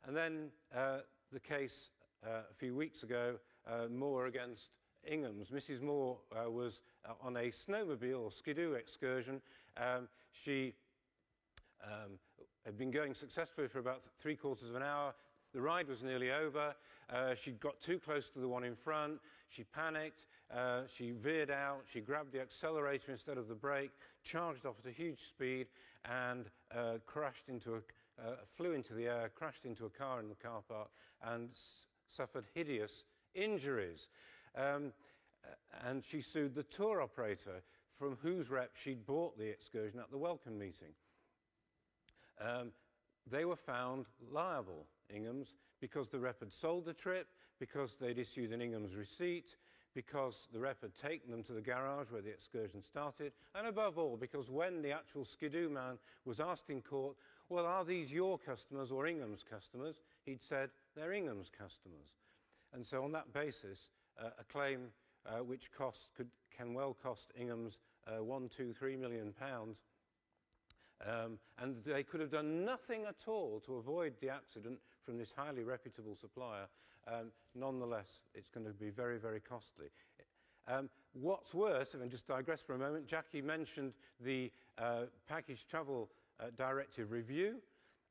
And then the case a few weeks ago, Moore against Ingham's. Mrs. Moore was on a snowmobile or skidoo excursion. She had been going successfully for about 3/4 of an hour. The ride was nearly over. She got too close to the one in front. She panicked. She veered out. She grabbed the accelerator instead of the brake, charged off at a huge speed, and crashed into flew into the air, crashed into a car in the car park, and suffered hideous injuries. And she sued the tour operator from whose rep she'd bought the excursion at the welcome meeting. They were found liable, Ingham's, because the rep had sold the trip, because they'd issued an Ingham's receipt, because the rep had taken them to the garage where the excursion started, and above all, because when the actual skidoo man was asked in court, well, are these your customers or Ingham's customers? He'd said, they're Ingham's customers. And so on that basis, a claim which can well cost Ingham's £1, £2, £3 million, and they could have done nothing at all to avoid the accident from this highly reputable supplier. Nonetheless, it's going to be very, very costly. What's worse, if I just digress for a moment, Jackie mentioned the Package Travel Directive review.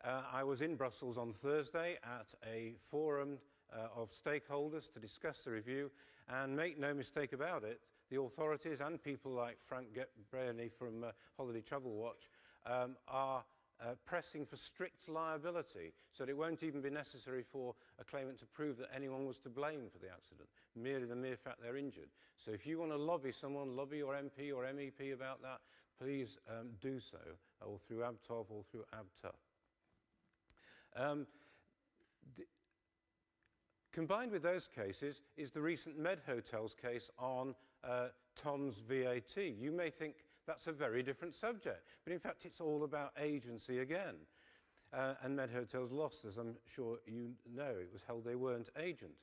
I was in Brussels on Thursday at a forum of stakeholders to discuss the review, and make no mistake about it, the authorities and people like Frank Brady from Holiday Travel Watch are pressing for strict liability, so that it won't even be necessary for a claimant to prove that anyone was to blame for the accident, merely the mere fact they're injured. So if you want to lobby someone, lobby your MP or MEP about that, please do so, or through ABTOF or through ABTOF. Combined with those cases is the recent Med Hotels case on Tom's VAT. You may think that's a very different subject, but in fact it's all about agency again. And Med Hotels lost, as I'm sure you know. It was held they weren't agent.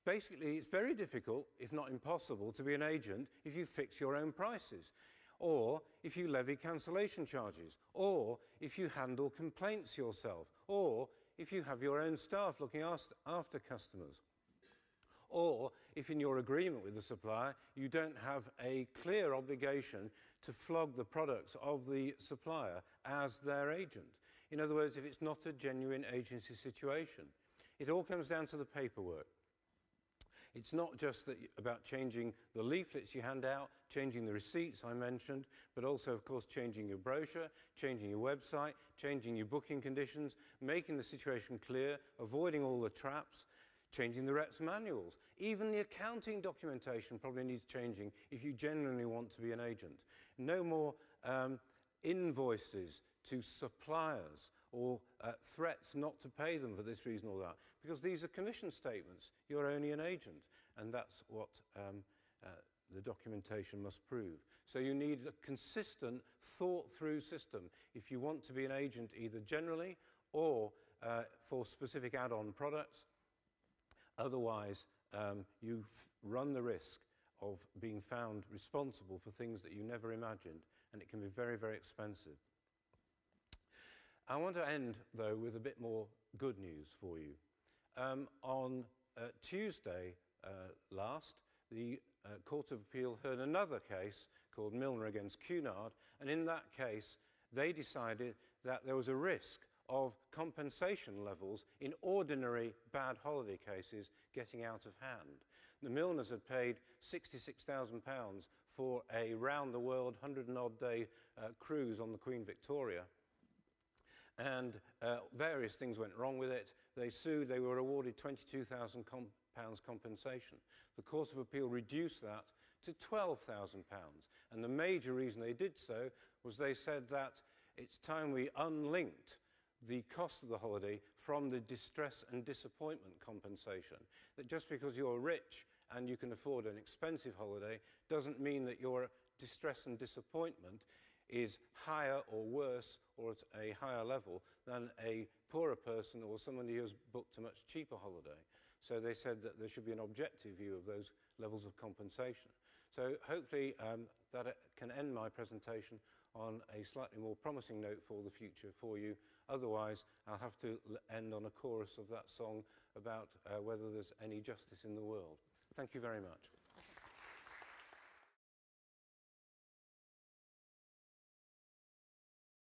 Basically, it's very difficult, if not impossible, to be an agent if you fix your own prices, or if you levy cancellation charges, or if you handle complaints yourself, or if you have your own staff looking after customers, or if in your agreement with the supplier you don't have a clear obligation to flog the products of the supplier as their agent. In other words, if it's not a genuine agency situation. It all comes down to the paperwork. It's not just about changing the leaflets you hand out, changing the receipts I mentioned, but also, of course, changing your brochure, changing your website, changing your booking conditions, making the situation clear, avoiding all the traps, changing the reps' manuals. Even the accounting documentation probably needs changing if you genuinely want to be an agent. No more invoices to suppliers or threats not to pay them for this reason or that, because these are commission statements. You're only an agent, and that's what the documentation must prove. So you need a consistent, thought-through system if you want to be an agent either generally or for specific add-on products. Otherwise, you run the risk of being found responsible for things that you never imagined, and it can be very, very expensive. I want to end, though, with a bit more good news for you. On Tuesday last, the Court of Appeal heard another case called Milner against Cunard, and in that case, they decided that there was a risk of compensation levels in ordinary bad holiday cases getting out of hand. The Milners had paid £66,000 for a round-the-world 100-and-odd-day cruise on the Queen Victoria. And various things went wrong with it. They sued. They were awarded £22,000 compensation. The Court of Appeal reduced that to £12,000. And the major reason they did so was they said that it's time we unlinked the cost of the holiday from the distress and disappointment compensation. That just because you're rich and you can afford an expensive holiday doesn't mean that your distress and disappointment is higher or worse or at a higher level than a poorer person or somebody who has booked a much cheaper holiday. So they said that there should be an objective view of those levels of compensation. So hopefully that can end my presentation on a slightly more promising note for the future for you. Otherwise, I'll have to end on a chorus of that song about whether there's any justice in the world. Thank you very much.